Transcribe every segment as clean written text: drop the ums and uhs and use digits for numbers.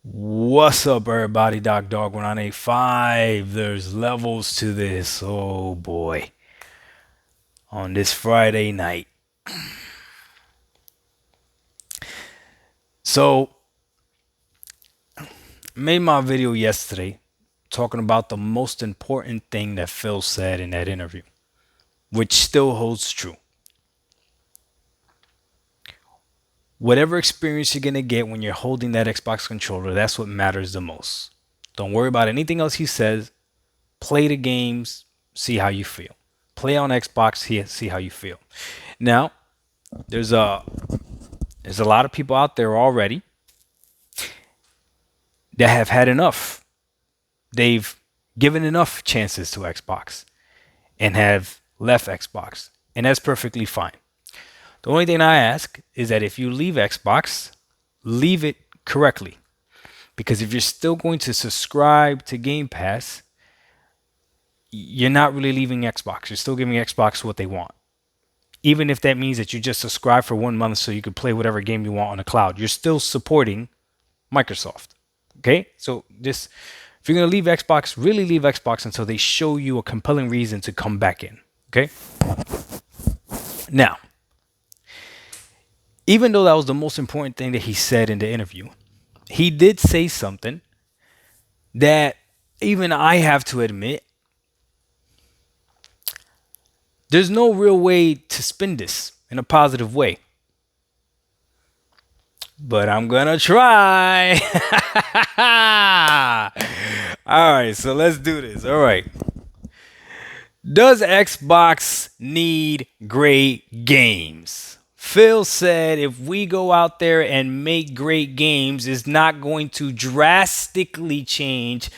What's up, everybody? Doc Dog 1985. There's levels to this. Oh boy. On this Friday night. So, made my video yesterday talking about the most important thing that Phil said in that interview, which still holds true. Whatever experience you're going to get when you're holding that Xbox controller, that's what matters the most. Don't worry about anything else he says. Play the games, see how you feel. Play on Xbox, see how you feel. Now, there's a there's a lot of people out there already that have had enough. They've given enough chances to Xbox and have left Xbox, and that's perfectly fine. The only thing I ask is that if you leave Xbox, leave it correctly. Because if you're still going to subscribe to Game Pass, you're not really leaving Xbox. You're still giving Xbox what they want. Even if that means that you just subscribe for 1 month so you can play whatever game you want on the cloud, you're still supporting Microsoft. Okay? So this if you're going to leave Xbox, really leave Xbox until they show you a compelling reason to come back in. Okay? Now, even though that was the most important thing that he said in the interview, he did say something that even I have to admit, there's no real way to spin this in a positive way. But I'm gonna try. All right, so let's do this. All right. Does Xbox need great games? Phil said if we go out there and make great games, it's not going to drastically change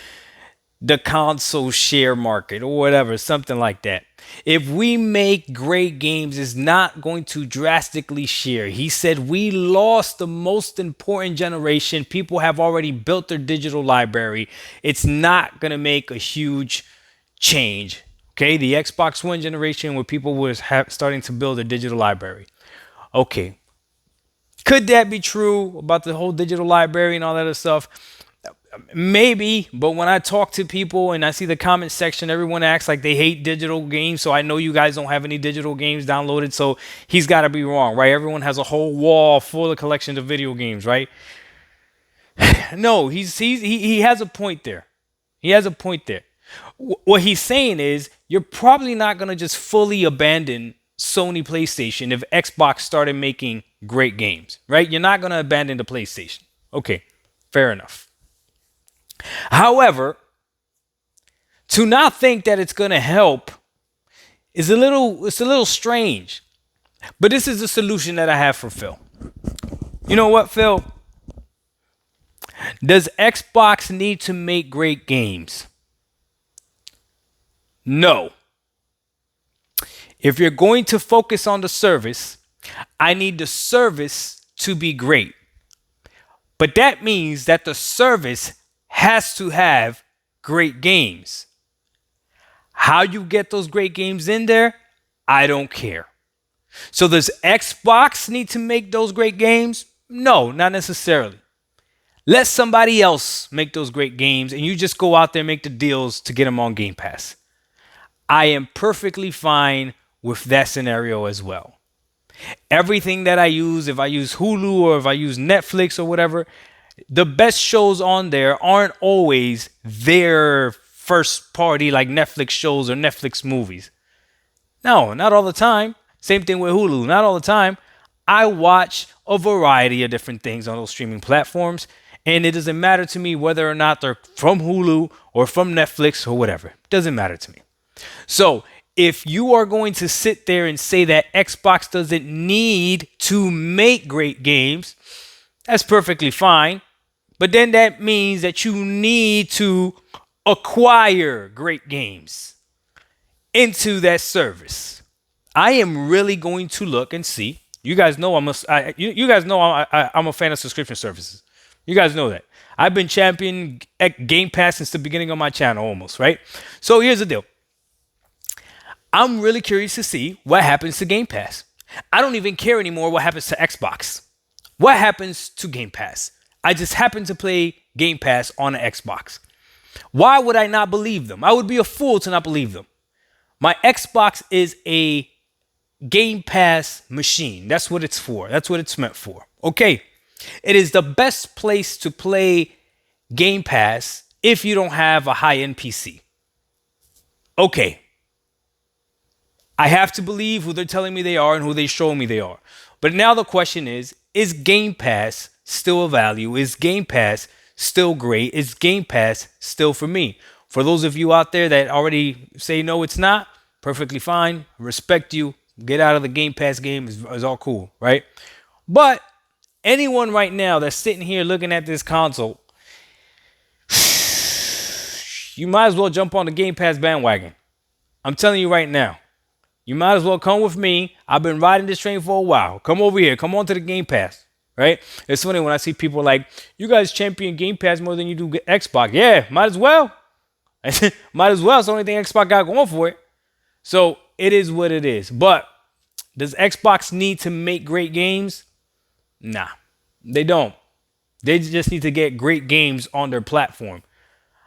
the console share market or whatever, something like that. If we make great games, it's not going to drastically share. He said we lost the most important generation. People have already built their digital library. It's not going to make a huge change. Okay, the Xbox One generation where people were starting to build a digital library. Okay, could that be true about the whole digital library and all that other stuff? Maybe, but when I talk to people and I see the comment section, everyone acts like they hate digital games. So I know you guys don't have any digital games downloaded. So he's got to be wrong, right? Everyone has a whole wall full of collections of video games, right? No, he has a point there. He has a point there. What he's saying is you're probably not going to just fully abandon Sony PlayStation if Xbox started making great games, right? You're not going to abandon the PlayStation. Okay, fair enough. However, to not think that it's going to help is it's a little strange. But this is the solution that I have for Phil. You know what, Phil? Does Xbox need to make great games? No. If you're going to focus on the service, I need the service to be great. But that means that the service has to have great games. How you get those great games in there, I don't care. So does Xbox need to make those great games? No, not necessarily. Let somebody else make those great games and you just go out there and make the deals to get them on Game Pass. I am perfectly fine with that scenario as well. Everything that I use, if I use Hulu or if I use Netflix or whatever, the best shows on there aren't always their first party like Netflix shows or Netflix movies. No, not all the time. Same thing with Hulu. Not all the time. I watch a variety of different things on those streaming platforms, and it doesn't matter to me whether or not they're from Hulu or from Netflix or whatever. It doesn't matter to me. So if you are going to sit there and say that Xbox doesn't need to make great games, that's perfectly fine. But then that means that you need to acquire great games into that service. I am really going to look and see. You guys know you guys know I'm a fan of subscription services. You guys know that. I've been championing Game Pass since the beginning of my channel almost, right? So here's the deal. I'm really curious to see what happens to Game Pass. I don't even care anymore what happens to Xbox. What happens to Game Pass? I just happen to play Game Pass on the Xbox. Why would I not believe them? I would be a fool to not believe them. My Xbox is a Game Pass machine. That's what it's for. That's what it's meant for. Okay. It is the best place to play Game Pass if you don't have a high-end PC. Okay. I have to believe who they're telling me they are and who they show me they are. But now the question is Game Pass still a value? Is Game Pass still great? Is Game Pass still for me? For those of you out there that already say no, it's not, perfectly fine. Respect you. Get out of the Game Pass game is all cool, right? But anyone right now that's sitting here looking at this console, you might as well jump on the Game Pass bandwagon. I'm telling you right now. You might as well come with me. I've been riding this train for a while. Come over here. Come on to the Game Pass, right? It's funny when I see people like, you guys champion Game Pass more than you do Xbox. Yeah, might as well. Might as well. It's the only thing Xbox got going for it. So it is what it is. But does Xbox need to make great games? Nah, they don't. They just need to get great games on their platform.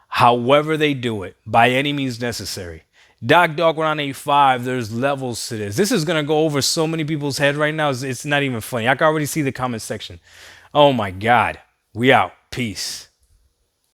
However they do it, by any means necessary. Doc Dog 185, there's levels to this. This is going to go over so many people's head right now. It's not even funny. I can already see the comment section. Oh my God. We out. Peace.